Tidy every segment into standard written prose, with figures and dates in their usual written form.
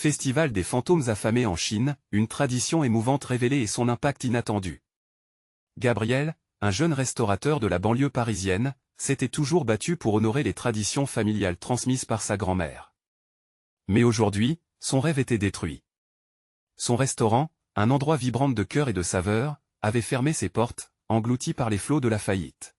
Festival des fantômes affamés en Chine, une tradition émouvante révélée et son impact inattendu. Gabriel, un jeune restaurateur de la banlieue parisienne, s'était toujours battu pour honorer les traditions familiales transmises par sa grand-mère. Mais aujourd'hui, son rêve était détruit. Son restaurant, un endroit vibrant de cœur et de saveurs, avait fermé ses portes, englouti par les flots de la faillite.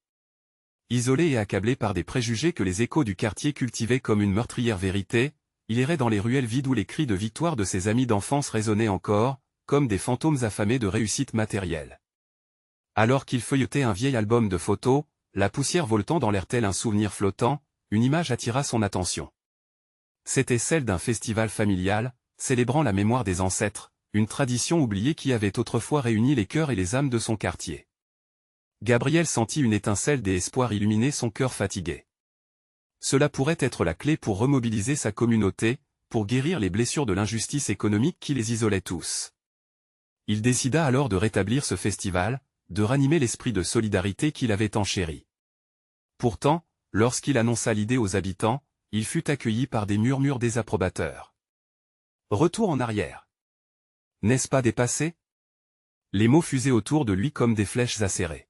Isolé et accablé par des préjugés que les échos du quartier cultivaient comme une meurtrière vérité, il errait dans les ruelles vides où les cris de victoire de ses amis d'enfance résonnaient encore, comme des fantômes affamés de réussite matérielle. Alors qu'il feuilletait un vieil album de photos, la poussière voletant dans l'air tel un souvenir flottant, une image attira son attention. C'était celle d'un festival familial, célébrant la mémoire des ancêtres, une tradition oubliée qui avait autrefois réuni les cœurs et les âmes de son quartier. Gabriel sentit une étincelle d'espoir illuminer son cœur fatigué. Cela pourrait être la clé pour remobiliser sa communauté, pour guérir les blessures de l'injustice économique qui les isolait tous. Il décida alors de rétablir ce festival, de ranimer l'esprit de solidarité qu'il avait tant chéri. Pourtant, lorsqu'il annonça l'idée aux habitants, il fut accueilli par des murmures désapprobateurs. Retour en arrière. N'est-ce pas dépassé? Les mots fusaient autour de lui comme des flèches acérées.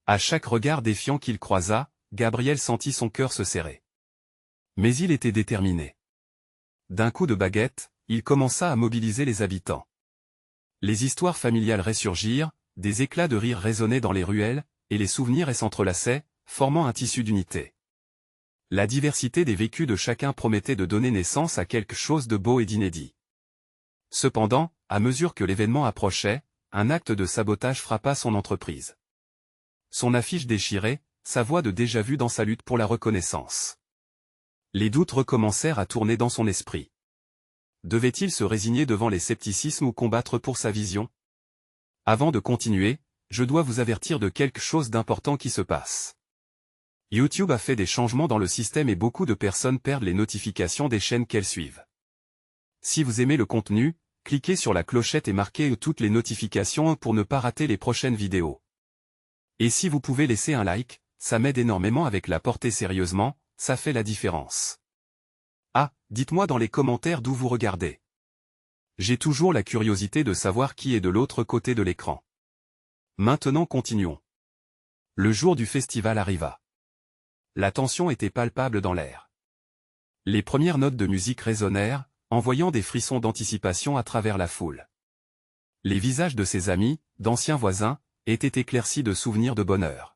À chaque regard défiant qu'il croisa, Gabriel sentit son cœur se serrer. Mais il était déterminé. D'un coup de baguette, il commença à mobiliser les habitants. Les histoires familiales ressurgirent, des éclats de rire résonnaient dans les ruelles, et les souvenirs s'entrelaçaient, formant un tissu d'unité. La diversité des vécus de chacun promettait de donner naissance à quelque chose de beau et d'inédit. Cependant, à mesure que l'événement approchait, un acte de sabotage frappa son entreprise. Son affiche déchirée, sa voix de déjà-vu dans sa lutte pour la reconnaissance. Les doutes recommencèrent à tourner dans son esprit. Devait-il se résigner devant les scepticismes ou combattre pour sa vision? Avant de continuer, je dois vous avertir de quelque chose d'important qui se passe. YouTube a fait des changements dans le système et beaucoup de personnes perdent les notifications des chaînes qu'elles suivent. Si vous aimez le contenu, cliquez sur la clochette et marquez toutes les notifications pour ne pas rater les prochaines vidéos. Et si vous pouvez laisser un like, ça m'aide énormément avec la portée sérieusement, ça fait la différence. Ah, dites-moi dans les commentaires d'où vous regardez. J'ai toujours la curiosité de savoir qui est de l'autre côté de l'écran. Maintenant continuons. Le jour du festival arriva. La tension était palpable dans l'air. Les premières notes de musique résonnèrent, envoyant des frissons d'anticipation à travers la foule. Les visages de ses amis, d'anciens voisins, étaient éclaircis de souvenirs de bonheur.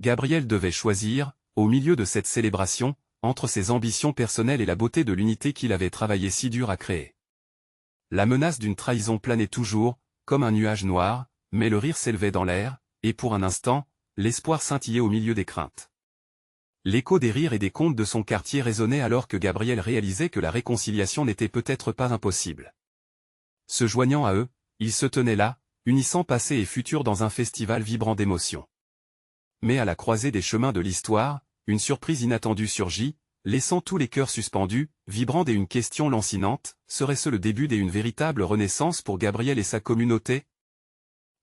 Gabriel devait choisir, au milieu de cette célébration, entre ses ambitions personnelles et la beauté de l'unité qu'il avait travaillé si dur à créer. La menace d'une trahison planait toujours, comme un nuage noir, mais le rire s'élevait dans l'air, et pour un instant, l'espoir scintillait au milieu des craintes. L'écho des rires et des contes de son quartier résonnait alors que Gabriel réalisait que la réconciliation n'était peut-être pas impossible. Se joignant à eux, il se tenait là, unissant passé et futur dans un festival vibrant d'émotions. Mais à la croisée des chemins de l'histoire, une surprise inattendue surgit, laissant tous les cœurs suspendus, vibrant d'une question lancinante, serait-ce le début d'une véritable renaissance pour Gabriel et sa communauté?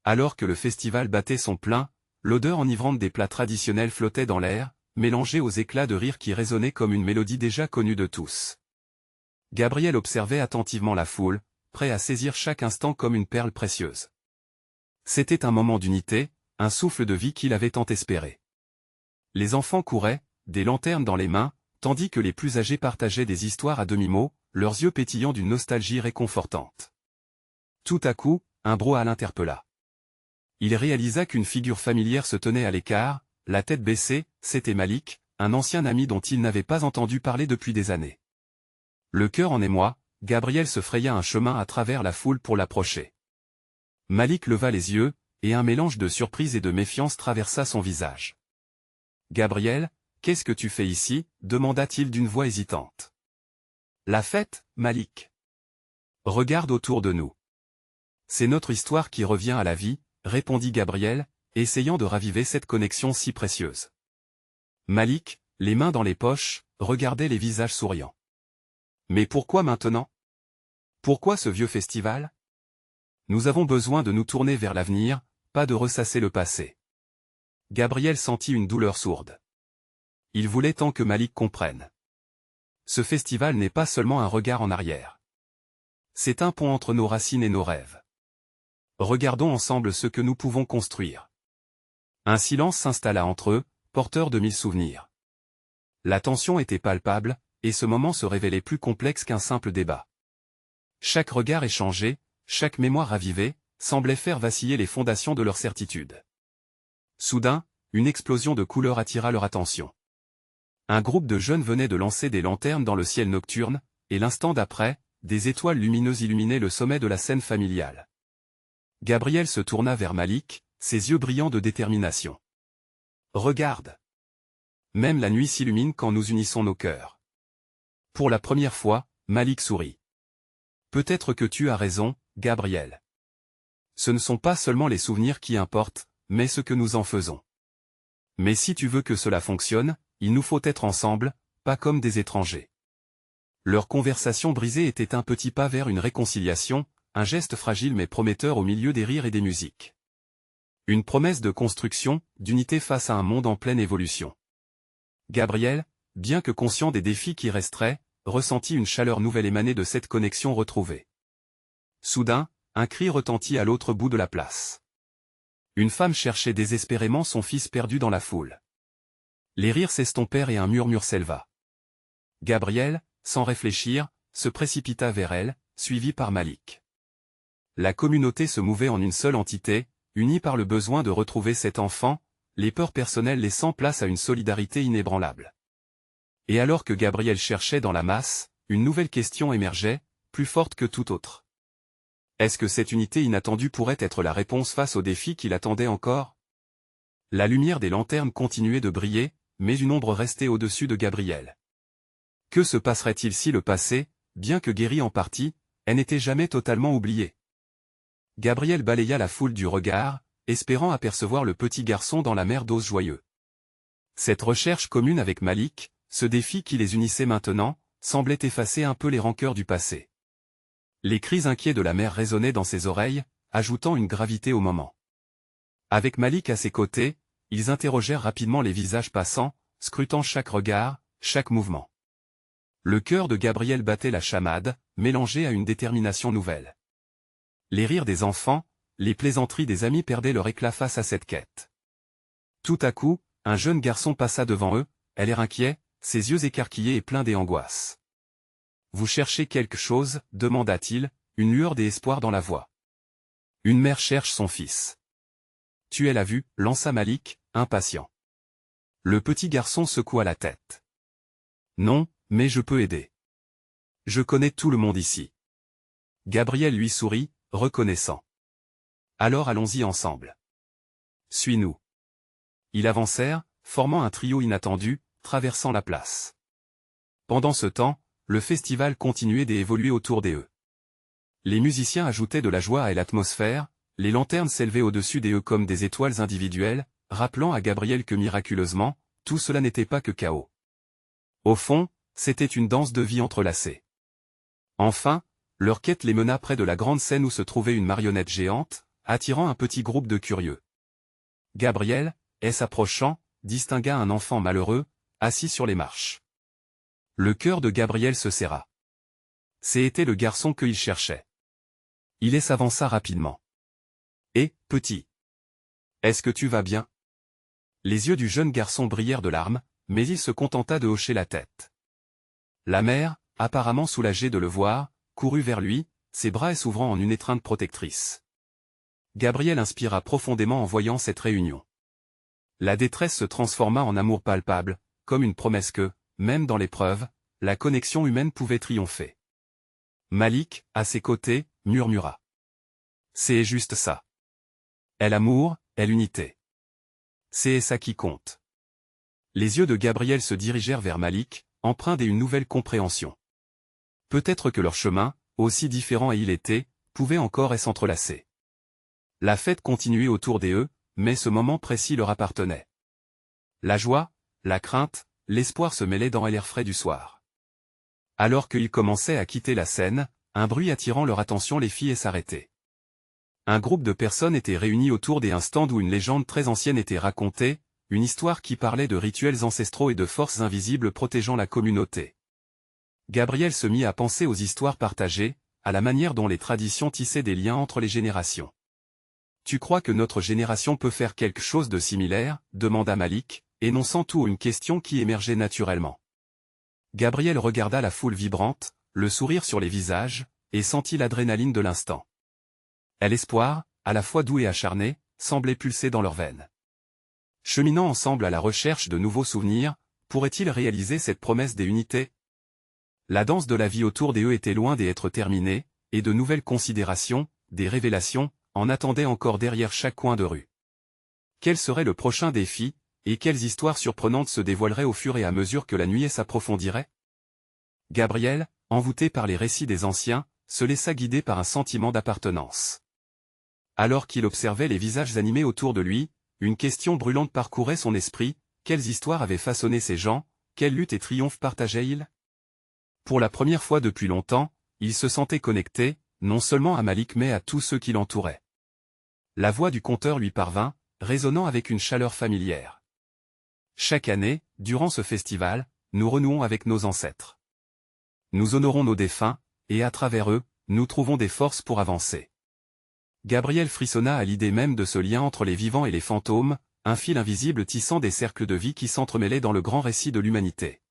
Alors que le festival battait son plein, l'odeur enivrante des plats traditionnels flottait dans l'air, mélangée aux éclats de rire qui résonnaient comme une mélodie déjà connue de tous. Gabriel observait attentivement la foule, prêt à saisir chaque instant comme une perle précieuse. C'était un moment d'unité, un souffle de vie qu'il avait tant espéré. Les enfants couraient, des lanternes dans les mains, tandis que les plus âgés partageaient des histoires à demi-mot, leurs yeux pétillant d'une nostalgie réconfortante. Tout à coup, un brouhaha l'interpella. Il réalisa qu'une figure familière se tenait à l'écart, la tête baissée, c'était Malik, un ancien ami dont il n'avait pas entendu parler depuis des années. Le cœur en émoi, Gabriel se fraya un chemin à travers la foule pour l'approcher. Malik leva les yeux, et un mélange de surprise et de méfiance traversa son visage. « Gabriel, qu'est-ce que tu fais ici » demanda-t-il d'une voix hésitante. « La fête, Malik. Regarde autour de nous. C'est notre histoire qui revient à la vie, » répondit Gabriel, essayant de raviver cette connexion si précieuse. Malik, les mains dans les poches, regardait les visages souriants. « Mais pourquoi maintenant? Pourquoi ce vieux festival? Nous avons besoin de nous tourner vers l'avenir, pas de ressasser le passé. » Gabriel sentit une douleur sourde. Il voulait tant que Malik comprenne. Ce festival n'est pas seulement un regard en arrière. C'est un pont entre nos racines et nos rêves. Regardons ensemble ce que nous pouvons construire. Un silence s'installa entre eux, porteur de 1000 souvenirs. La tension était palpable, et ce moment se révélait plus complexe qu'un simple débat. Chaque regard échangé, chaque mémoire ravivée, semblait faire vaciller les fondations de leur certitude. Soudain, une explosion de couleurs attira leur attention. Un groupe de jeunes venait de lancer des lanternes dans le ciel nocturne, et l'instant d'après, des étoiles lumineuses illuminaient le sommet de la scène familiale. Gabriel se tourna vers Malik, ses yeux brillants de détermination. « Regarde. Même la nuit s'illumine quand nous unissons nos cœurs. » Pour la première fois, Malik sourit. « Peut-être que tu as raison, Gabriel. Ce ne sont pas seulement les souvenirs qui importent, mais ce que nous en faisons. Mais si tu veux que cela fonctionne, il nous faut être ensemble, pas comme des étrangers. » Leur conversation brisée était un petit pas vers une réconciliation, un geste fragile mais prometteur au milieu des rires et des musiques. Une promesse de construction, d'unité face à un monde en pleine évolution. Gabriel, bien que conscient des défis qui resteraient, ressentit une chaleur nouvelle émanée de cette connexion retrouvée. Soudain, un cri retentit à l'autre bout de la place. Une femme cherchait désespérément son fils perdu dans la foule. Les rires s'estompèrent et un murmure s'éleva. Gabriel, sans réfléchir, se précipita vers elle, suivi par Malik. La communauté se mouvait en une seule entité, unie par le besoin de retrouver cet enfant, les peurs personnelles laissant place à une solidarité inébranlable. Et alors que Gabriel cherchait dans la masse, une nouvelle question émergeait, plus forte que toute autre. Est-ce que cette unité inattendue pourrait être la réponse face aux défis qui l'attendaient encore? La lumière des lanternes continuait de briller, mais une ombre restait au-dessus de Gabriel. Que se passerait-il si le passé, bien que guéri en partie, n'était jamais totalement oublié? Gabriel balaya la foule du regard, espérant apercevoir le petit garçon dans la mer d'os joyeux. Cette recherche commune avec Malik, ce défi qui les unissait maintenant, semblait effacer un peu les rancœurs du passé. Les cris inquiets de la mère résonnaient dans ses oreilles, ajoutant une gravité au moment. Avec Malik à ses côtés, ils interrogèrent rapidement les visages passants, scrutant chaque regard, chaque mouvement. Le cœur de Gabriel battait la chamade, mélangé à une détermination nouvelle. Les rires des enfants, les plaisanteries des amis perdaient leur éclat face à cette quête. Tout à coup, un jeune garçon passa devant eux, l'air inquiet, ses yeux écarquillés et pleins d'angoisse. « Vous cherchez quelque chose ?» demanda-t-il, une lueur d'espoir dans la voix. « Une mère cherche son fils. »« Tu l'as vu ?» lança Malik, impatient. Le petit garçon secoua la tête. « Non, mais je peux aider. Je connais tout le monde ici. » Gabriel lui sourit, reconnaissant. « Alors allons-y ensemble. Suis-nous. » Ils avancèrent, formant un trio inattendu, traversant la place. Pendant ce temps, le festival continuait d'évoluer autour d'eux. Les musiciens ajoutaient de la joie à l'atmosphère, les lanternes s'élevaient au-dessus d'eux comme des étoiles individuelles, rappelant à Gabriel que miraculeusement, tout cela n'était pas que chaos. Au fond, c'était une danse de vie entrelacée. Enfin, leur quête les mena près de la grande scène où se trouvait une marionnette géante, attirant un petit groupe de curieux. Gabriel, s'approchant, distingua un enfant malheureux, assis sur les marches. Le cœur de Gabriel se serra. C'était le garçon qu'il cherchait. Il s'avança rapidement. « Hé, petit. Est-ce que tu vas bien ?» Les yeux du jeune garçon brillèrent de larmes, mais il se contenta de hocher la tête. La mère, apparemment soulagée de le voir, courut vers lui, ses bras s'ouvrant en une étreinte protectrice. Gabriel inspira profondément en voyant cette réunion. La détresse se transforma en amour palpable, comme une promesse que, même dans l'épreuve, la connexion humaine pouvait triompher. Malik, à ses côtés, murmura. « C'est juste ça. L'amour, l'unité. C'est ça qui compte. » Les yeux de Gabriel se dirigèrent vers Malik, empreints d'une nouvelle compréhension. Peut-être que leur chemin, aussi différent il était, pouvait encore s'entrelacer. La fête continuait autour d'eux, mais ce moment précis leur appartenait. La joie, la crainte, l'espoir se mêlaient dans l'air frais du soir. Alors qu'ils commençaient à quitter la scène, un bruit attirant leur attention les fit s'arrêter. Un groupe de personnes était réuni autour d'un stand où une légende très ancienne était racontée, une histoire qui parlait de rituels ancestraux et de forces invisibles protégeant la communauté. Gabriel se mit à penser aux histoires partagées, à la manière dont les traditions tissaient des liens entre les générations. « Tu crois que notre génération peut faire quelque chose de similaire ?» demanda Malik, énonçant tout une question qui émergeait naturellement. Gabriel regarda la foule vibrante, le sourire sur les visages, et sentit l'adrénaline de l'instant. L'espoir, à la fois doux et acharné, semblait pulser dans leurs veines. Cheminant ensemble à la recherche de nouveaux souvenirs, pourraient-ils réaliser cette promesse des unités? La danse de la vie autour d'eux était loin d'être terminée, et de nouvelles considérations, des révélations, en attendaient encore derrière chaque coin de rue. Quel serait le prochain défi, et quelles histoires surprenantes se dévoileraient au fur et à mesure que la nuit s'approfondirait? Gabriel, envoûté par les récits des anciens, se laissa guider par un sentiment d'appartenance. Alors qu'il observait les visages animés autour de lui, une question brûlante parcourait son esprit: quelles histoires avaient façonné ces gens, quelles luttes et triomphes partageaient-ils? Pour la première fois depuis longtemps, il se sentait connecté, non seulement à Malik mais à tous ceux qui l'entouraient. La voix du conteur lui parvint, résonnant avec une chaleur familière. Chaque année, durant ce festival, nous renouons avec nos ancêtres. Nous honorons nos défunts, et à travers eux, nous trouvons des forces pour avancer. Gabriel frissonna à l'idée même de ce lien entre les vivants et les fantômes, un fil invisible tissant des cercles de vie qui s'entremêlaient dans le grand récit de l'humanité.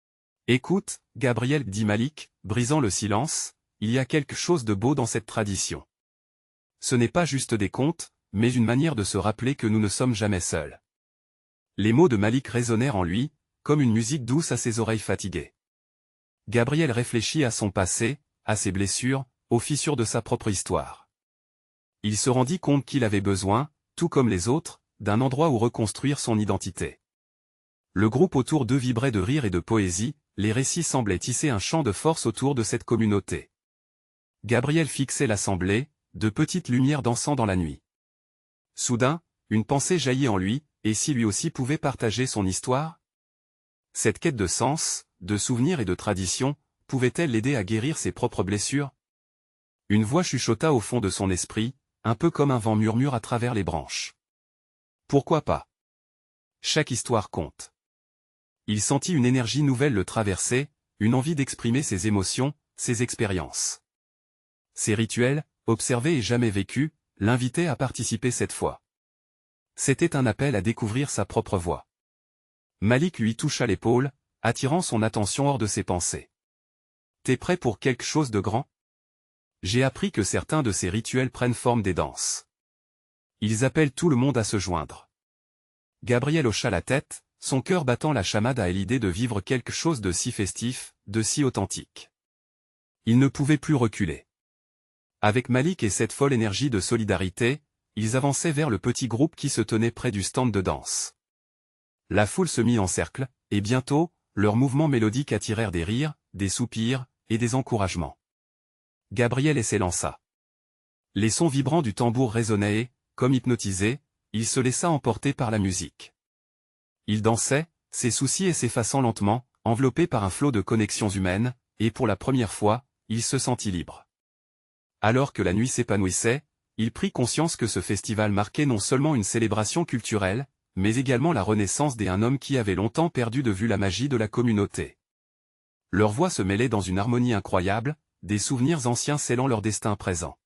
« Écoute, Gabriel, dit Malik, brisant le silence, il y a quelque chose de beau dans cette tradition. Ce n'est pas juste des contes, mais une manière de se rappeler que nous ne sommes jamais seuls. » Les mots de Malik résonnèrent en lui, comme une musique douce à ses oreilles fatiguées. Gabriel réfléchit à son passé, à ses blessures, aux fissures de sa propre histoire. Il se rendit compte qu'il avait besoin, tout comme les autres, d'un endroit où reconstruire son identité. Le groupe autour d'eux vibrait de rire et de poésie, les récits semblaient tisser un champ de force autour de cette communauté. Gabriel fixait l'assemblée, de petites lumières dansant dans la nuit. Soudain, une pensée jaillit en lui, et si lui aussi pouvait partager son histoire? Cette quête de sens, de souvenirs et de tradition, pouvait-elle l'aider à guérir ses propres blessures? Une voix chuchota au fond de son esprit, un peu comme un vent murmure à travers les branches. Pourquoi pas? Chaque histoire compte. Il sentit une énergie nouvelle le traverser, une envie d'exprimer ses émotions, ses expériences. Ces rituels, observés et jamais vécus, l'invitaient à participer cette fois. C'était un appel à découvrir sa propre voix. Malik lui toucha l'épaule, attirant son attention hors de ses pensées. « T'es prêt pour quelque chose de grand? J'ai appris que certains de ces rituels prennent forme des danses. Ils appellent tout le monde à se joindre. » Gabriel hocha la tête, son cœur battant la chamade à l'idée de vivre quelque chose de si festif, de si authentique. Il ne pouvait plus reculer. Avec Malik et cette folle énergie de solidarité, ils avançaient vers le petit groupe qui se tenait près du stand de danse. La foule se mit en cercle, et bientôt, leurs mouvements mélodiques attirèrent des rires, des soupirs, et des encouragements. Gabriel s'élança. Les sons vibrants du tambour résonnaient et, comme hypnotisé, il se laissa emporter par la musique. Il dansait, ses soucis s'effaçant lentement, enveloppé par un flot de connexions humaines, et pour la première fois, il se sentit libre. Alors que la nuit s'épanouissait, il prit conscience que ce festival marquait non seulement une célébration culturelle, mais également la renaissance d'un homme qui avait longtemps perdu de vue la magie de la communauté. Leurs voix se mêlaient dans une harmonie incroyable, des souvenirs anciens scellant leur destin présent.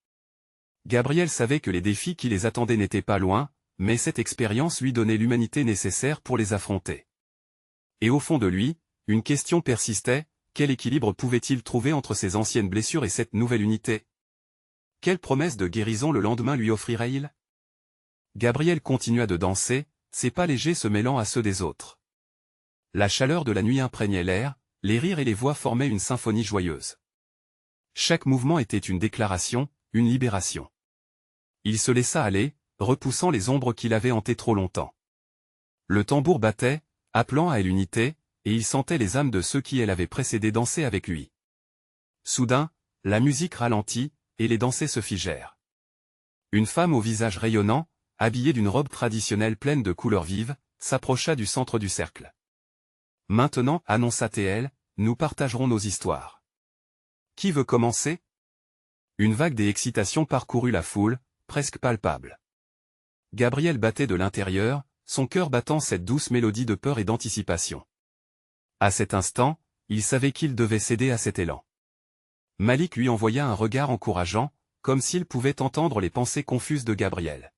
Gabriel savait que les défis qui les attendaient n'étaient pas loin, mais cette expérience lui donnait l'humanité nécessaire pour les affronter. Et au fond de lui, une question persistait: quel équilibre pouvait-il trouver entre ses anciennes blessures et cette nouvelle unité? Quelle promesse de guérison le lendemain lui offrirait-il? Gabriel continua de danser, ses pas légers se mêlant à ceux des autres. La chaleur de la nuit imprégnait l'air, les rires et les voix formaient une symphonie joyeuse. Chaque mouvement était une déclaration, une libération. Il se laissa aller, repoussant les ombres qui l'avaient hanté trop longtemps. Le tambour battait, appelant à l'unité, et il sentait les âmes de ceux qui l'avaient précédé danser avec lui. Soudain, la musique ralentit, et les danseurs se figèrent. Une femme au visage rayonnant, habillée d'une robe traditionnelle pleine de couleurs vives, s'approcha du centre du cercle. « Maintenant, annonça-t-elle, nous partagerons nos histoires. Qui veut commencer ?» Une vague d'excitation parcourut la foule, presque palpable. Gabriel battait de l'intérieur, son cœur battant cette douce mélodie de peur et d'anticipation. À cet instant, il savait qu'il devait céder à cet élan. Malik lui envoya un regard encourageant, comme s'il pouvait entendre les pensées confuses de Gabriel.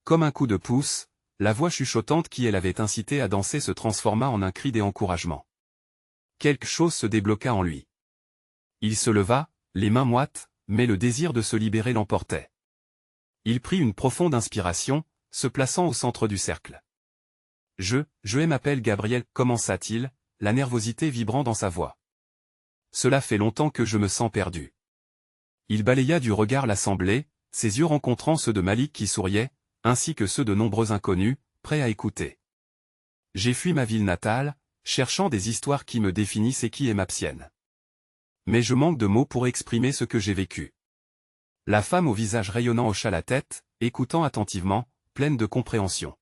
Comme un coup de pouce, la voix chuchotante qui l'avait incité à danser se transforma en un cri d'encouragement. Quelque chose se débloqua en lui. Il se leva, les mains moites, mais le désir de se libérer l'emportait. Il prit une profonde inspiration, se plaçant au centre du cercle. Je m'appelle Gabriel, commença-t-il, la nervosité vibrant dans sa voix. Cela fait longtemps que je me sens perdu. Il balaya du regard l'assemblée, ses yeux rencontrant ceux de Malik qui souriait, ainsi que ceux de nombreux inconnus, prêts à écouter. J'ai fui ma ville natale, cherchant des histoires qui me définissent et qui m'abstiennent. Mais je manque de mots pour exprimer ce que j'ai vécu. La femme au visage rayonnant hocha la tête, écoutant attentivement, pleine de compréhension.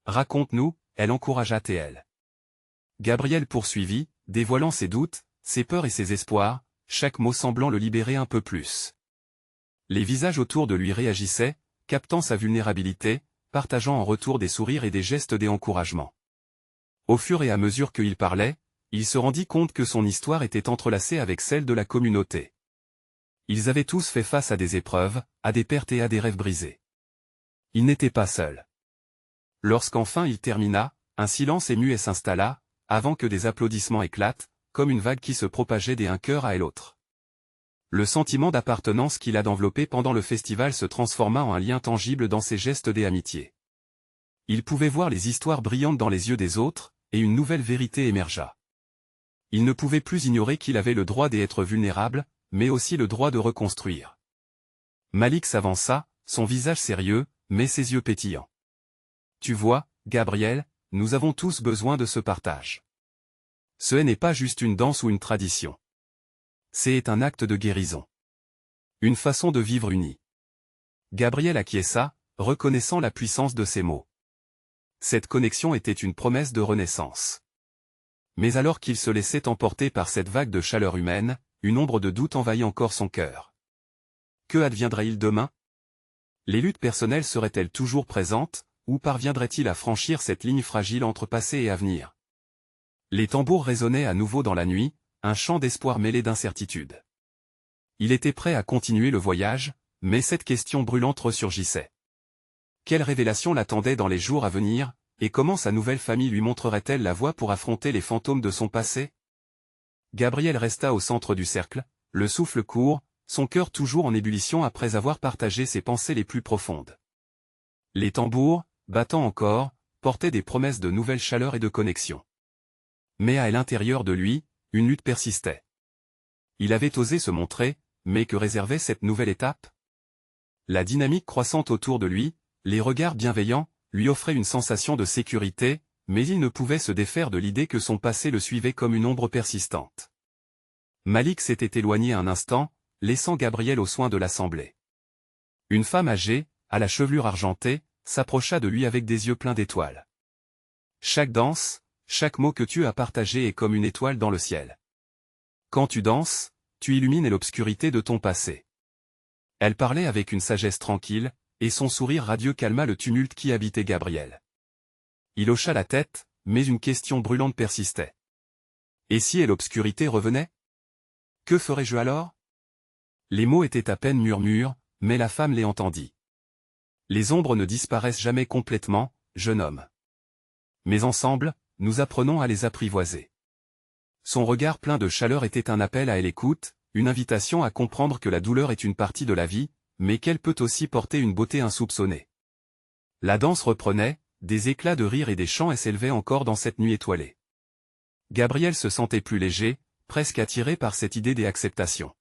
Raconte-nous, elle encouragea TL. Gabriel poursuivit, dévoilant ses doutes, ses peurs et ses espoirs, chaque mot semblant le libérer un peu plus. Les visages autour de lui réagissaient, captant sa vulnérabilité, partageant en retour des sourires et des gestes d'encouragement. Au fur et à mesure qu'il parlait, il se rendit compte que son histoire était entrelacée avec celle de la communauté. Ils avaient tous fait face à des épreuves, à des pertes et à des rêves brisés. Il n'était pas seul. Lorsqu'enfin il termina, un silence ému s'installa, avant que des applaudissements éclatent, comme une vague qui se propageait d'un cœur à l'autre. Le sentiment d'appartenance qu'il a enveloppé pendant le festival se transforma en un lien tangible dans ses gestes d'amitié. Il pouvait voir les histoires brillantes dans les yeux des autres, et une nouvelle vérité émergea. Il ne pouvait plus ignorer qu'il avait le droit d'être vulnérable, mais aussi le droit de reconstruire. Malik s'avança, son visage sérieux, mais ses yeux pétillants. Tu vois, Gabriel, nous avons tous besoin de ce partage. Ce n'est pas juste une danse ou une tradition. C'est un acte de guérison. Une façon de vivre unie. Gabriel acquiesça, reconnaissant la puissance de ces mots. Cette connexion était une promesse de renaissance. Mais alors qu'il se laissait emporter par cette vague de chaleur humaine, une ombre de doute envahit encore son cœur. Que adviendrait-il demain? Les luttes personnelles seraient-elles toujours présentes, ou parviendrait-il à franchir cette ligne fragile entre passé et avenir? Les tambours résonnaient à nouveau dans la nuit, un chant d'espoir mêlé d'incertitude. Il était prêt à continuer le voyage, mais cette question brûlante ressurgissait. Quelle révélation l'attendait dans les jours à venir, et comment sa nouvelle famille lui montrerait-elle la voie pour affronter les fantômes de son passé? Gabriel resta au centre du cercle, le souffle court, son cœur toujours en ébullition après avoir partagé ses pensées les plus profondes. Les tambours, battant encore, portaient des promesses de nouvelle chaleur et de connexion. Mais à l'intérieur de lui, une lutte persistait. Il avait osé se montrer, mais que réservait cette nouvelle étape? La dynamique croissante autour de lui, les regards bienveillants, lui offraient une sensation de sécurité, mais il ne pouvait se défaire de l'idée que son passé le suivait comme une ombre persistante. Malik s'était éloigné un instant, laissant Gabriel aux soins de l'assemblée. Une femme âgée, à la chevelure argentée, s'approcha de lui avec des yeux pleins d'étoiles. Chaque danse, chaque mot que tu as partagé est comme une étoile dans le ciel. Quand tu danses, tu illumines l'obscurité de ton passé. Elle parlait avec une sagesse tranquille, et son sourire radieux calma le tumulte qui habitait Gabriel. Il hocha la tête, mais une question brûlante persistait. Et si l'obscurité revenait? Que ferais-je alors? Les mots étaient à peine murmures, mais la femme les entendit. Les ombres ne disparaissent jamais complètement, jeune homme. Mais ensemble, nous apprenons à les apprivoiser. Son regard plein de chaleur était un appel à l'écoute, une invitation à comprendre que la douleur est une partie de la vie, mais qu'elle peut aussi porter une beauté insoupçonnée. La danse reprenait, des éclats de rire et des chants s'élevaient encore dans cette nuit étoilée. Gabriel se sentait plus léger, presque attiré par cette idée d'acceptation.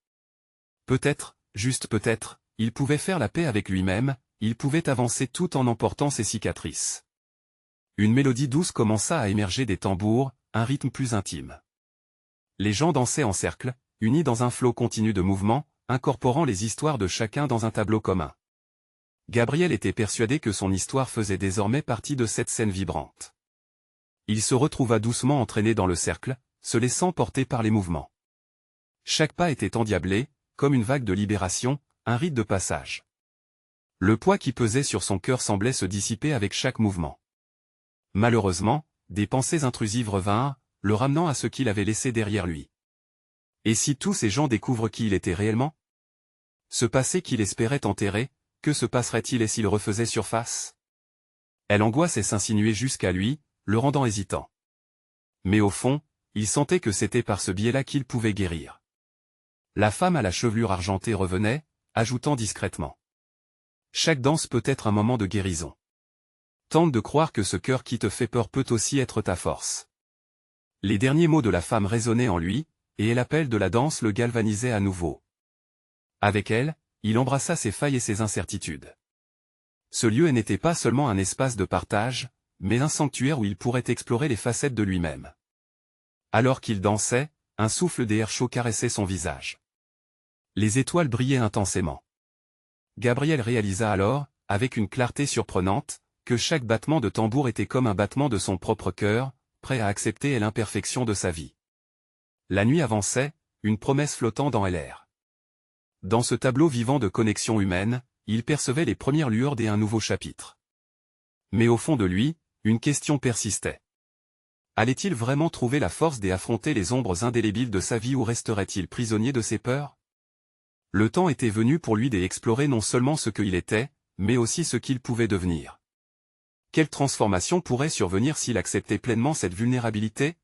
Peut-être, juste peut-être, il pouvait faire la paix avec lui-même, il pouvait avancer tout en emportant ses cicatrices. Une mélodie douce commença à émerger des tambours, un rythme plus intime. Les gens dansaient en cercle, unis dans un flot continu de mouvements, incorporant les histoires de chacun dans un tableau commun. Gabriel était persuadé que son histoire faisait désormais partie de cette scène vibrante. Il se retrouva doucement entraîné dans le cercle, se laissant porter par les mouvements. Chaque pas était endiablé, comme une vague de libération, un rite de passage. Le poids qui pesait sur son cœur semblait se dissiper avec chaque mouvement. Malheureusement, des pensées intrusives revinrent, le ramenant à ce qu'il avait laissé derrière lui. Et si tous ces gens découvrent qui il était réellement? Ce passé qu'il espérait enterrer, que se passerait-il et s'il refaisait surface? Elle angoissait s'insinuer jusqu'à lui, le rendant hésitant. Mais au fond, il sentait que c'était par ce biais-là qu'il pouvait guérir. La femme à la chevelure argentée revenait, ajoutant discrètement. Chaque danse peut être un moment de guérison. Tente de croire que ce cœur qui te fait peur peut aussi être ta force. Les derniers mots de la femme résonnaient en lui, et l'appel de la danse le galvanisait à nouveau. Avec elle, il embrassa ses failles et ses incertitudes. Ce lieu n'était pas seulement un espace de partage, mais un sanctuaire où il pourrait explorer les facettes de lui-même. Alors qu'il dansait, un souffle d'air chaud caressait son visage. Les étoiles brillaient intensément. Gabriel réalisa alors, avec une clarté surprenante, que chaque battement de tambour était comme un battement de son propre cœur, prêt à accepter l'imperfection de sa vie. La nuit avançait, une promesse flottant dans l'air. Dans ce tableau vivant de connexion humaine, il percevait les premières lueurs d'un nouveau chapitre. Mais au fond de lui, une question persistait. Allait-il vraiment trouver la force d'affronter les ombres indélébiles de sa vie ou resterait-il prisonnier de ses peurs? Le temps était venu pour lui d'explorer non seulement ce qu'il était, mais aussi ce qu'il pouvait devenir. Quelle transformation pourrait survenir s'il acceptait pleinement cette vulnérabilité?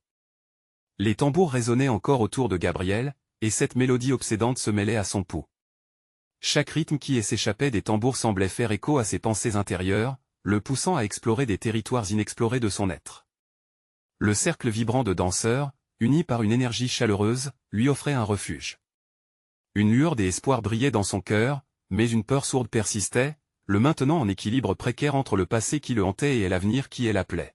Les tambours résonnaient encore autour de Gabriel, et cette mélodie obsédante se mêlait à son pouls. Chaque rythme qui s'échappait des tambours semblait faire écho à ses pensées intérieures, le poussant à explorer des territoires inexplorés de son être. Le cercle vibrant de danseurs, unis par une énergie chaleureuse, lui offrait un refuge. Une lueur d'espoir brillait dans son cœur, mais une peur sourde persistait, le maintenant en équilibre précaire entre le passé qui le hantait et l'avenir qui l'appelait.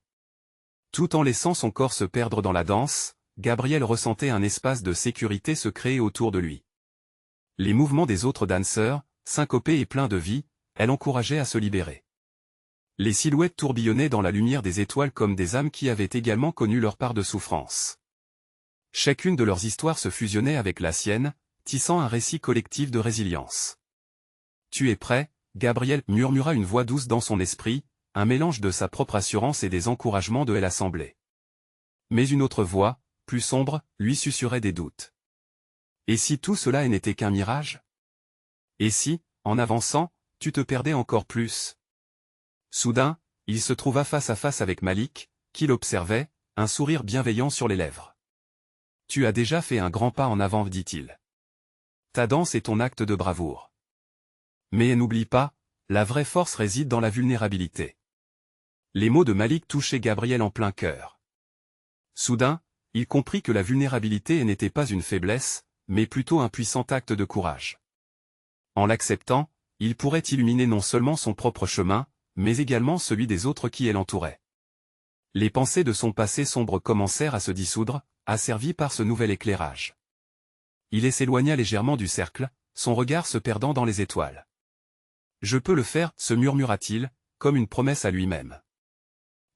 Tout en laissant son corps se perdre dans la danse, Gabriel ressentait un espace de sécurité se créer autour de lui. Les mouvements des autres danseurs, syncopés et pleins de vie, elle encourageait à se libérer. Les silhouettes tourbillonnaient dans la lumière des étoiles comme des âmes qui avaient également connu leur part de souffrance. Chacune de leurs histoires se fusionnait avec la sienne, tissant un récit collectif de résilience. « Tu es prêt ?» Gabriel murmura une voix douce dans son esprit, un mélange de sa propre assurance et des encouragements de l'assemblée. Mais une autre voix, plus sombre, lui susurrait des doutes. Et si tout cela n'était qu'un mirage? Et si, en avançant, tu te perdais encore plus? Soudain, il se trouva face à face avec Malik, qui l'observait, un sourire bienveillant sur les lèvres. « Tu as déjà fait un grand pas en avant, dit-il. Ta danse est ton acte de bravoure. Mais n'oublie pas, la vraie force réside dans la vulnérabilité. » Les mots de Malik touchaient Gabriel en plein cœur. Soudain, il comprit que la vulnérabilité n'était pas une faiblesse, mais plutôt un puissant acte de courage. En l'acceptant, il pourrait illuminer non seulement son propre chemin, mais également celui des autres qui l'entouraient. Les pensées de son passé sombre commencèrent à se dissoudre, asservies par ce nouvel éclairage. Il s'éloigna légèrement du cercle, son regard se perdant dans les étoiles. « Je peux le faire, se murmura-t-il, comme une promesse à lui-même.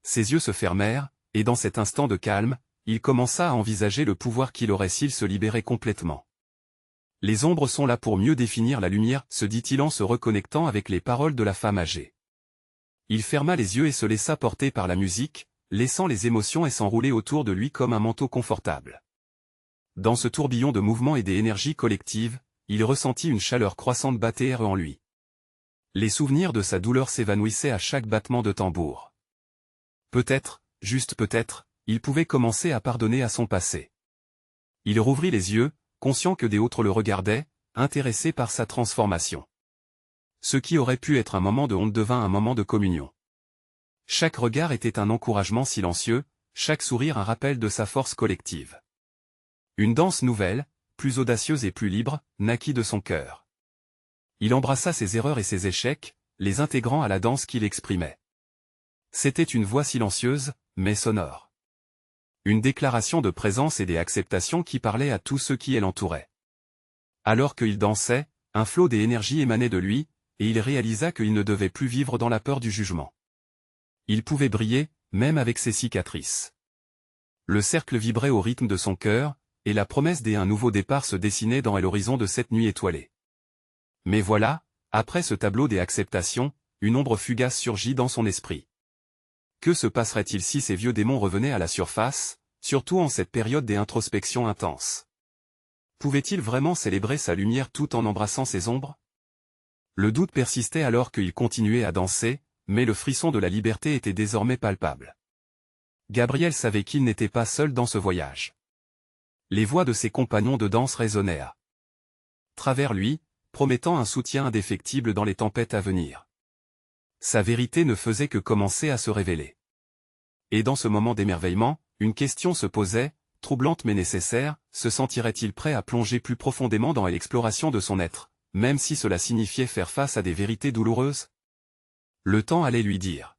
Ses yeux se fermèrent, et dans cet instant de calme, il commença à envisager le pouvoir qu'il aurait s'il se libérait complètement. « Les ombres sont là pour mieux définir la lumière, se dit-il en se reconnectant avec les paroles de la femme âgée. Il ferma les yeux et se laissa porter par la musique, laissant les émotions s'enrouler autour de lui comme un manteau confortable. Dans ce tourbillon de mouvements et d'énergie collective, il ressentit une chaleur croissante battre en lui. Les souvenirs de sa douleur s'évanouissaient à chaque battement de tambour. Peut-être, juste peut-être, il pouvait commencer à pardonner à son passé. Il rouvrit les yeux, conscient que des autres le regardaient, intéressés par sa transformation. Ce qui aurait pu être un moment de honte devint un moment de communion. Chaque regard était un encouragement silencieux, chaque sourire un rappel de sa force collective. Une danse nouvelle, plus audacieuse et plus libre, naquit de son cœur. Il embrassa ses erreurs et ses échecs, les intégrant à la danse qu'il exprimait. C'était une voix silencieuse, mais sonore. Une déclaration de présence et d'acceptation qui parlait à tous ceux qui l'entouraient. Alors qu'il dansait, un flot d'énergie émanait de lui, et il réalisa qu'il ne devait plus vivre dans la peur du jugement. Il pouvait briller, même avec ses cicatrices. Le cercle vibrait au rythme de son cœur, et la promesse d'un nouveau départ se dessinait dans l'horizon de cette nuit étoilée. Mais voilà, après ce tableau des acceptations, une ombre fugace surgit dans son esprit. Que se passerait-il si ces vieux démons revenaient à la surface, surtout en cette période d'introspection intense? Pouvait-il vraiment célébrer sa lumière tout en embrassant ses ombres? Le doute persistait alors qu'il continuait à danser, mais le frisson de la liberté était désormais palpable. Gabriel savait qu'il n'était pas seul dans ce voyage. Les voix de ses compagnons de danse résonnaient à travers lui, promettant un soutien indéfectible dans les tempêtes à venir. Sa vérité ne faisait que commencer à se révéler. Et dans ce moment d'émerveillement, une question se posait, troublante mais nécessaire, se sentirait-il prêt à plonger plus profondément dans l'exploration de son être, même si cela signifiait faire face à des vérités douloureuses? Le temps allait lui dire.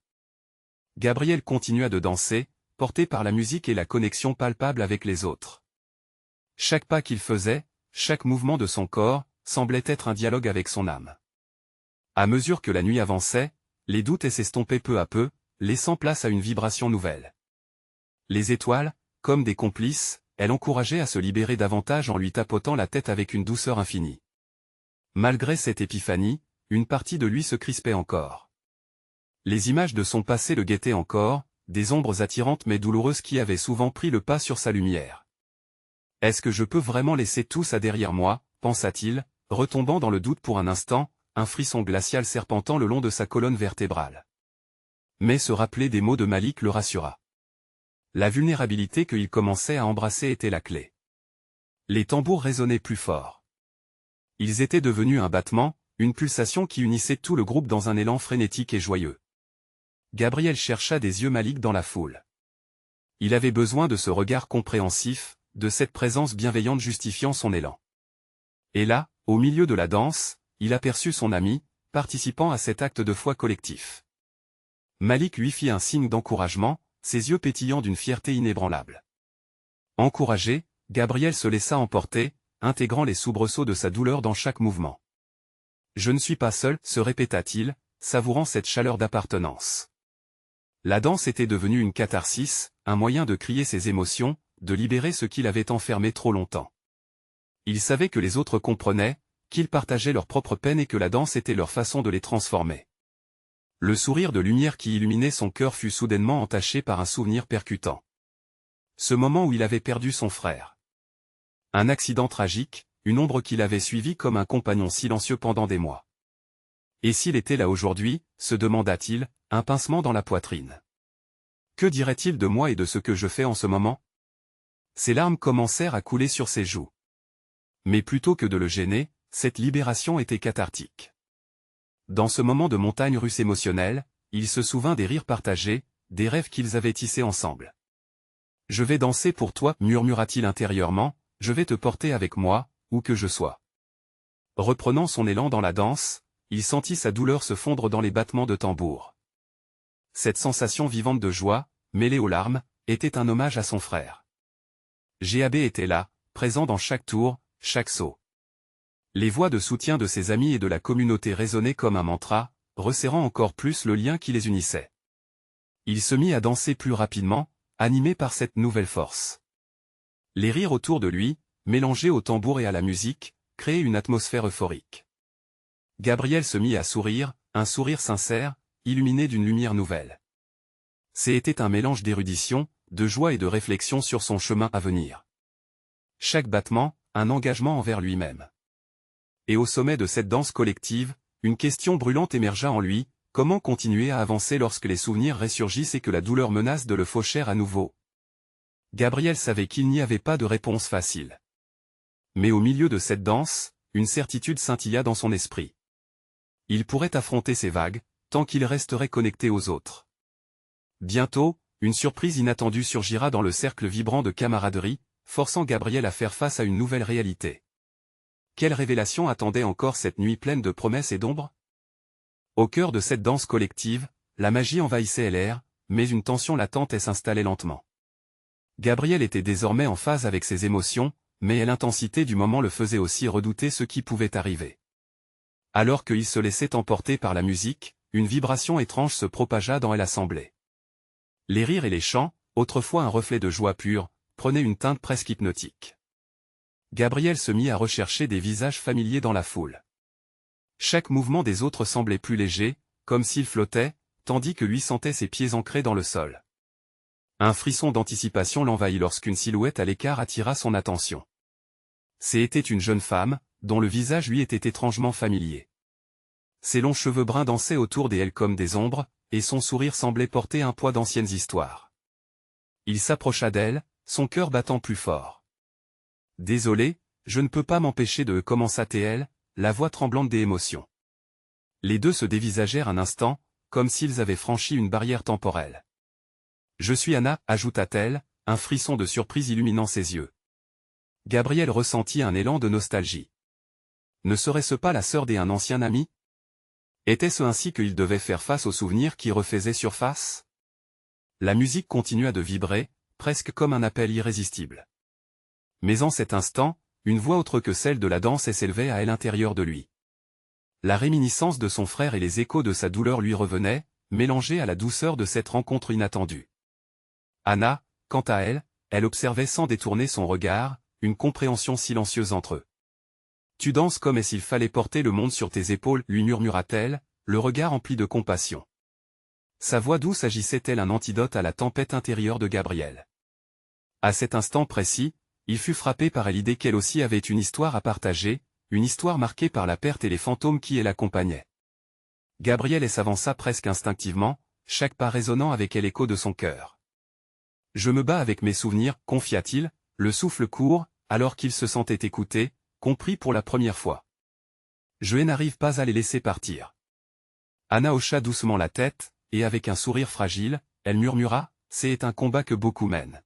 Gabriel continua de danser, porté par la musique et la connexion palpable avec les autres. Chaque pas qu'il faisait, chaque mouvement de son corps, semblait être un dialogue avec son âme. À mesure que la nuit avançait, les doutes s'estompaient peu à peu, laissant place à une vibration nouvelle. Les étoiles, comme des complices, elle encourageait à se libérer davantage en lui tapotant la tête avec une douceur infinie. Malgré cette épiphanie, une partie de lui se crispait encore. Les images de son passé le guettaient encore, des ombres attirantes mais douloureuses qui avaient souvent pris le pas sur sa lumière. Est-ce que je peux vraiment laisser tout ça derrière moi, pensa-t-il, retombant dans le doute pour un instant, un frisson glacial serpentant le long de sa colonne vertébrale. Mais se rappeler des mots de Malik le rassura. La vulnérabilité qu'il commençait à embrasser était la clé. Les tambours résonnaient plus fort. Ils étaient devenus un battement, une pulsation qui unissait tout le groupe dans un élan frénétique et joyeux. Gabriel chercha des yeux Malik dans la foule. Il avait besoin de ce regard compréhensif, de cette présence bienveillante justifiant son élan. Et là, au milieu de la danse, il aperçut son ami, participant à cet acte de foi collectif. Malik lui fit un signe d'encouragement, ses yeux pétillants d'une fierté inébranlable. Encouragé, Gabriel se laissa emporter, intégrant les soubresauts de sa douleur dans chaque mouvement. « Je ne suis pas seul », se répéta-t-il, savourant cette chaleur d'appartenance. La danse était devenue une catharsis, un moyen de crier ses émotions, de libérer ce qu'il avait enfermé trop longtemps. Il savait que les autres comprenaient, qu'ils partageaient leurs propres peines et que la danse était leur façon de les transformer. Le sourire de lumière qui illuminait son cœur fut soudainement entaché par un souvenir percutant. Ce moment où il avait perdu son frère. Un accident tragique, une ombre qui l'avait suivi comme un compagnon silencieux pendant des mois. Et s'il était là aujourd'hui, se demanda-t-il, un pincement dans la poitrine. Que dirait-il de moi et de ce que je fais en ce moment? Ses larmes commencèrent à couler sur ses joues. Mais plutôt que de le gêner, cette libération était cathartique. Dans ce moment de montagne russe émotionnelle, il se souvint des rires partagés, des rêves qu'ils avaient tissés ensemble. « Je vais danser pour toi » murmura-t-il intérieurement, « je vais te porter avec moi, où que je sois. » Reprenant son élan dans la danse, il sentit sa douleur se fondre dans les battements de tambour. Cette sensation vivante de joie, mêlée aux larmes, était un hommage à son frère. GAB était là, présent dans chaque tour, chaque saut. Les voix de soutien de ses amis et de la communauté résonnaient comme un mantra, resserrant encore plus le lien qui les unissait. Il se mit à danser plus rapidement, animé par cette nouvelle force. Les rires autour de lui, mélangés au tambour et à la musique, créaient une atmosphère euphorique. Gabriel se mit à sourire, un sourire sincère, illuminé d'une lumière nouvelle. C'était un mélange d'érudition, de joie et de réflexion sur son chemin à venir. Chaque battement, un engagement envers lui-même. Et au sommet de cette danse collective, une question brûlante émergea en lui, comment continuer à avancer lorsque les souvenirs ressurgissent et que la douleur menace de le faucher à nouveau? Gabriel savait qu'il n'y avait pas de réponse facile. Mais au milieu de cette danse, une certitude scintilla dans son esprit. Il pourrait affronter ces vagues, tant qu'il resterait connecté aux autres. Bientôt, une surprise inattendue surgira dans le cercle vibrant de camaraderie, forçant Gabriel à faire face à une nouvelle réalité. Quelle révélation attendait encore cette nuit pleine de promesses et d'ombres? Au cœur de cette danse collective, la magie envahissait l'air, mais une tension latente s'installait lentement. Gabriel était désormais en phase avec ses émotions, mais l'intensité du moment le faisait aussi redouter ce qui pouvait arriver. Alors qu'il se laissait emporter par la musique, une vibration étrange se propagea dans l'assemblée. Les rires et les chants, autrefois un reflet de joie pure, prenaient une teinte presque hypnotique. Gabriel se mit à rechercher des visages familiers dans la foule. Chaque mouvement des autres semblait plus léger, comme s'il flottait, tandis que lui sentait ses pieds ancrés dans le sol. Un frisson d'anticipation l'envahit lorsqu'une silhouette à l'écart attira son attention. C'était une jeune femme, dont le visage lui était étrangement familier. Ses longs cheveux bruns dansaient autour d'elle comme des ombres, et son sourire semblait porter un poids d'anciennes histoires. Il s'approcha d'elle, son cœur battant plus fort. « Désolé, je ne peux pas m'empêcher de commença-t-elle, la voix tremblante d'émotion. Les deux se dévisagèrent un instant, comme s'ils avaient franchi une barrière temporelle. « Je suis Anna » ajouta-t-elle, un frisson de surprise illuminant ses yeux. Gabriel ressentit un élan de nostalgie. Ne serait-ce pas la sœur d'un ancien ami? Était-ce ainsi qu'il devait faire face aux souvenirs qui refaisaient surface? La musique continua de vibrer, presque comme un appel irrésistible. Mais en cet instant, une voix autre que celle de la danse s'élevait à l'intérieur de lui. La réminiscence de son frère et les échos de sa douleur lui revenaient, mélangés à la douceur de cette rencontre inattendue. Anna, quant à elle, elle observait sans détourner son regard, une compréhension silencieuse entre eux. « Tu danses comme s'il fallait porter le monde sur tes épaules, lui murmura-t-elle, le regard empli de compassion. Sa voix douce agissait tel un antidote à la tempête intérieure de Gabriel. À cet instant précis, il fut frappé par l'idée qu'elle aussi avait une histoire à partager, une histoire marquée par la perte et les fantômes qui l'accompagnaient. Gabriel s'avança presque instinctivement, chaque pas résonnant avec l'écho de son cœur. « Je me bats avec mes souvenirs, confia-t-il, le souffle court, alors qu'il se sentait écouté, compris pour la première fois. Je n'arrive pas à les laisser partir. » Anna hocha doucement la tête, et avec un sourire fragile, elle murmura, « C'est un combat que beaucoup mènent.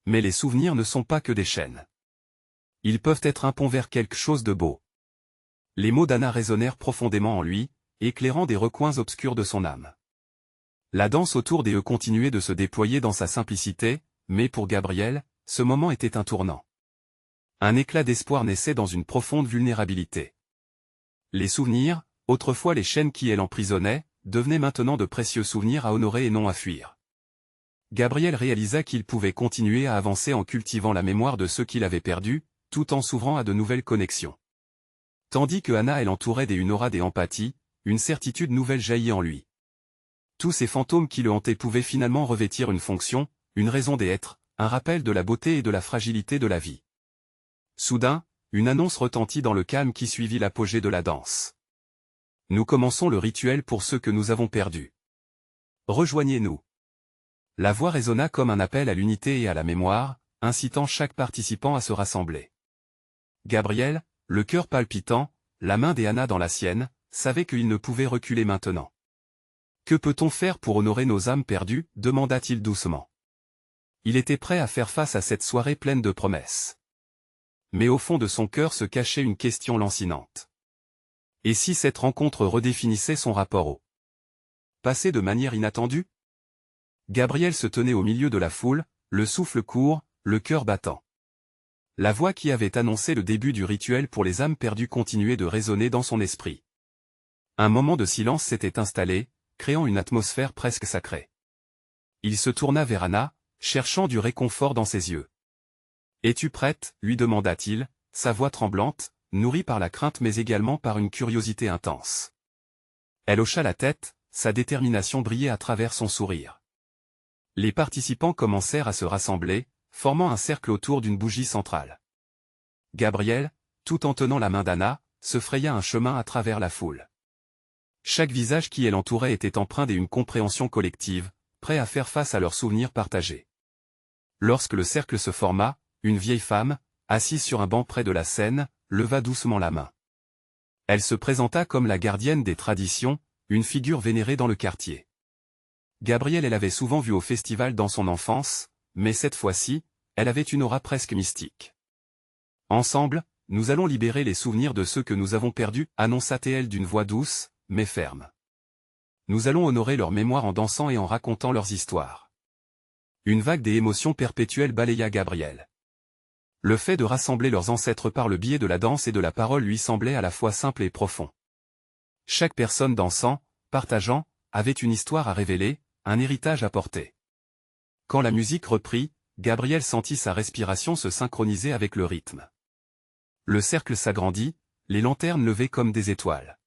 Mais les souvenirs ne sont pas que des chaînes. Ils peuvent être un pont vers quelque chose de beau. » Les mots d'Anna résonnèrent profondément en lui, éclairant des recoins obscurs de son âme. La danse autour d'eux continuait de se déployer dans sa simplicité, mais pour Gabriel, ce moment était un tournant. Un éclat d'espoir naissait dans une profonde vulnérabilité. Les souvenirs, autrefois les chaînes qui l'emprisonnaient, devenaient maintenant de précieux souvenirs à honorer et non à fuir. Gabriel réalisa qu'il pouvait continuer à avancer en cultivant la mémoire de ceux qu'il avait perdus, tout en s'ouvrant à de nouvelles connexions. Tandis que Anna l'entourait d'une aura d'empathie, une certitude nouvelle jaillit en lui. Tous ces fantômes qui le hantaient pouvaient finalement revêtir une fonction, une raison d'être, un rappel de la beauté et de la fragilité de la vie. Soudain, une annonce retentit dans le calme qui suivit l'apogée de la danse. « Nous commençons le rituel pour ceux que nous avons perdus. Rejoignez-nous. » La voix résonna comme un appel à l'unité et à la mémoire, incitant chaque participant à se rassembler. Gabriel, le cœur palpitant, la main d'Anna dans la sienne, savait qu'il ne pouvait reculer maintenant. « Que peut-on faire pour honorer nos âmes perdues » demanda-t-il doucement. Il était prêt à faire face à cette soirée pleine de promesses. Mais au fond de son cœur se cachait une question lancinante. Et si cette rencontre redéfinissait son rapport au passé de manière inattendue? Gabriel se tenait au milieu de la foule, le souffle court, le cœur battant. La voix qui avait annoncé le début du rituel pour les âmes perdues continuait de résonner dans son esprit. Un moment de silence s'était installé, créant une atmosphère presque sacrée. Il se tourna vers Anna, cherchant du réconfort dans ses yeux. « Es-tu prête » lui demanda-t-il, sa voix tremblante, nourrie par la crainte mais également par une curiosité intense. Elle hocha la tête, sa détermination brillait à travers son sourire. Les participants commencèrent à se rassembler, formant un cercle autour d'une bougie centrale. Gabriel, tout en tenant la main d'Anna, se fraya un chemin à travers la foule. Chaque visage qui l'entourait était empreint d'une compréhension collective, prêt à faire face à leurs souvenirs partagés. Lorsque le cercle se forma, une vieille femme, assise sur un banc près de la scène, leva doucement la main. Elle se présenta comme la gardienne des traditions, une figure vénérée dans le quartier. Gabriel l'avait souvent vue au festival dans son enfance, mais cette fois-ci, elle avait une aura presque mystique. « Ensemble, nous allons libérer les souvenirs de ceux que nous avons perdus, annonça-t-elle d'une voix douce, mais ferme. Nous allons honorer leur mémoire en dansant et en racontant leurs histoires. » Une vague d'émotions perpétuelles balaya Gabriel. Le fait de rassembler leurs ancêtres par le biais de la danse et de la parole lui semblait à la fois simple et profond. Chaque personne dansant, partageant, avait une histoire à révéler, un héritage à porter. Quand la musique reprit, Gabriel sentit sa respiration se synchroniser avec le rythme. Le cercle s'agrandit, les lanternes levées comme des étoiles.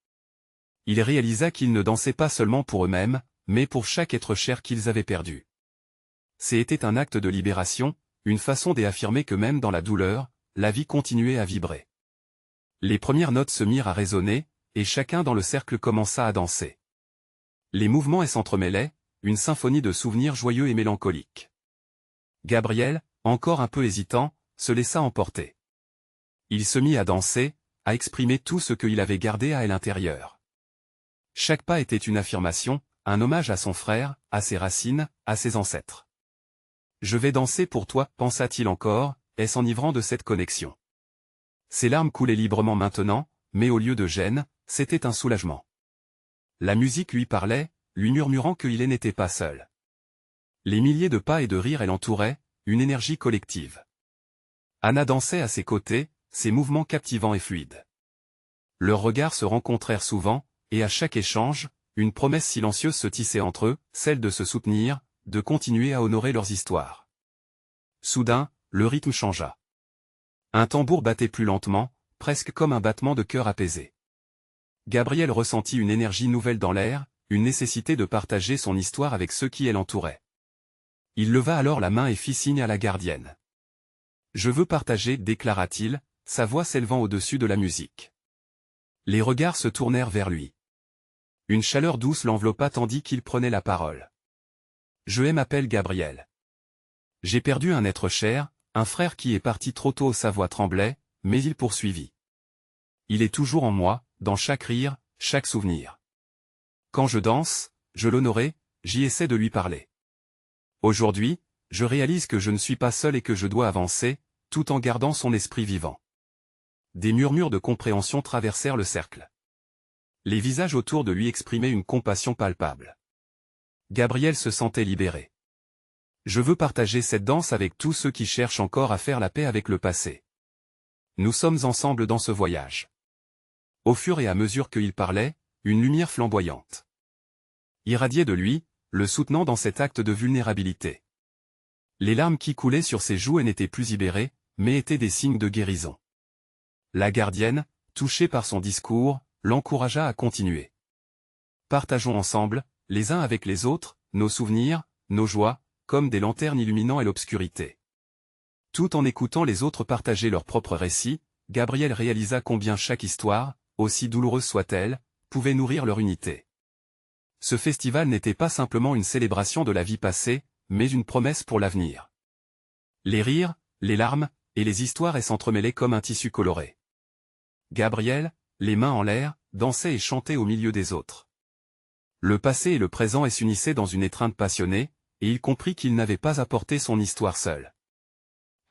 Il réalisa qu'ils ne dansaient pas seulement pour eux-mêmes, mais pour chaque être cher qu'ils avaient perdu. C'était un acte de libération, une façon d'affirmer que même dans la douleur, la vie continuait à vibrer. Les premières notes se mirent à résonner, et chacun dans le cercle commença à danser. Les mouvements s'entremêlaient, une symphonie de souvenirs joyeux et mélancoliques. Gabriel, encore un peu hésitant, se laissa emporter. Il se mit à danser, à exprimer tout ce qu'il avait gardé à l'intérieur. Chaque pas était une affirmation, un hommage à son frère, à ses racines, à ses ancêtres. « Je vais danser pour toi », pensa-t-il encore, s'enivrant de cette connexion. Ses larmes coulaient librement maintenant, mais au lieu de gêne, c'était un soulagement. La musique lui parlait, lui murmurant qu'il n'était pas seul. Les milliers de pas et de rires l'entouraient, une énergie collective. Anna dansait à ses côtés, ses mouvements captivants et fluides. Leurs regards se rencontrèrent souvent, et à chaque échange, une promesse silencieuse se tissait entre eux, celle de se soutenir, de continuer à honorer leurs histoires. Soudain, le rythme changea. Un tambour battait plus lentement, presque comme un battement de cœur apaisé. Gabriel ressentit une énergie nouvelle dans l'air, une nécessité de partager son histoire avec ceux qui l'entouraient. Il leva alors la main et fit signe à la gardienne. « Je veux partager », déclara-t-il, sa voix s'élevant au-dessus de la musique. Les regards se tournèrent vers lui. Une chaleur douce l'enveloppa tandis qu'il prenait la parole. « Je m'appelle Gabriel. J'ai perdu un être cher, un frère qui est parti trop tôt », sa voix tremblait, mais il poursuivit. « Il est toujours en moi, dans chaque rire, chaque souvenir. Quand je danse, je l'honorais, j'y essaie de lui parler. Aujourd'hui, je réalise que je ne suis pas seul et que je dois avancer, tout en gardant son esprit vivant. » Des murmures de compréhension traversèrent le cercle. Les visages autour de lui exprimaient une compassion palpable. Gabriel se sentait libéré. « Je veux partager cette danse avec tous ceux qui cherchent encore à faire la paix avec le passé. Nous sommes ensemble dans ce voyage. » Au fur et à mesure qu'il parlait, une lumière flamboyante irradiait de lui, le soutenant dans cet acte de vulnérabilité. Les larmes qui coulaient sur ses joues n'étaient plus libérées, mais étaient des signes de guérison. La gardienne, touchée par son discours, l'encouragea à continuer. « Partageons ensemble, les uns avec les autres, nos souvenirs, nos joies, comme des lanternes illuminant l'obscurité. » Tout en écoutant les autres partager leurs propres récits, Gabriel réalisa combien chaque histoire, aussi douloureuse soit-elle, pouvait nourrir leur unité. Ce festival n'était pas simplement une célébration de la vie passée, mais une promesse pour l'avenir. Les rires, les larmes, et les histoires s'entremêlaient comme un tissu coloré. Gabriel, les mains en l'air, dansait et chantait au milieu des autres. Le passé et le présent s'unissaient dans une étreinte passionnée, et il comprit qu'il n'avait pas à porter son histoire seul.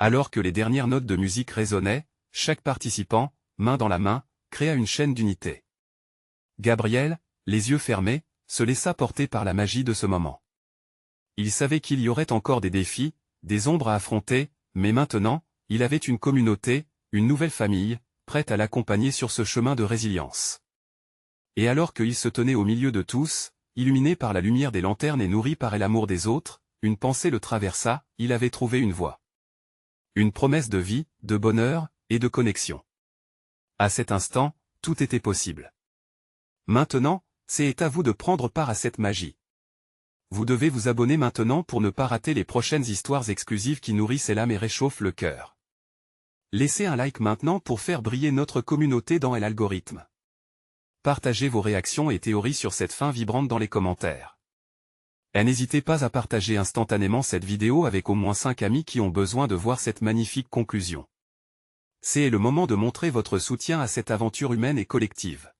Alors que les dernières notes de musique résonnaient, chaque participant, main dans la main, créa une chaîne d'unité. Gabriel, les yeux fermés, se laissa porter par la magie de ce moment. Il savait qu'il y aurait encore des défis, des ombres à affronter, mais maintenant, il avait une communauté, une nouvelle famille, prête à l'accompagner sur ce chemin de résilience. Et alors qu'il se tenait au milieu de tous, illuminé par la lumière des lanternes et nourri par l'amour des autres, une pensée le traversa, il avait trouvé une voie. Une promesse de vie, de bonheur, et de connexion. À cet instant, tout était possible. Maintenant, c'est à vous de prendre part à cette magie. Vous devez vous abonner maintenant pour ne pas rater les prochaines histoires exclusives qui nourrissent l'âme et réchauffent le cœur. Laissez un like maintenant pour faire briller notre communauté dans l'algorithme. Partagez vos réactions et théories sur cette fin vibrante dans les commentaires. Et n'hésitez pas à partager instantanément cette vidéo avec au moins 5 amis qui ont besoin de voir cette magnifique conclusion. C'est le moment de montrer votre soutien à cette aventure humaine et collective.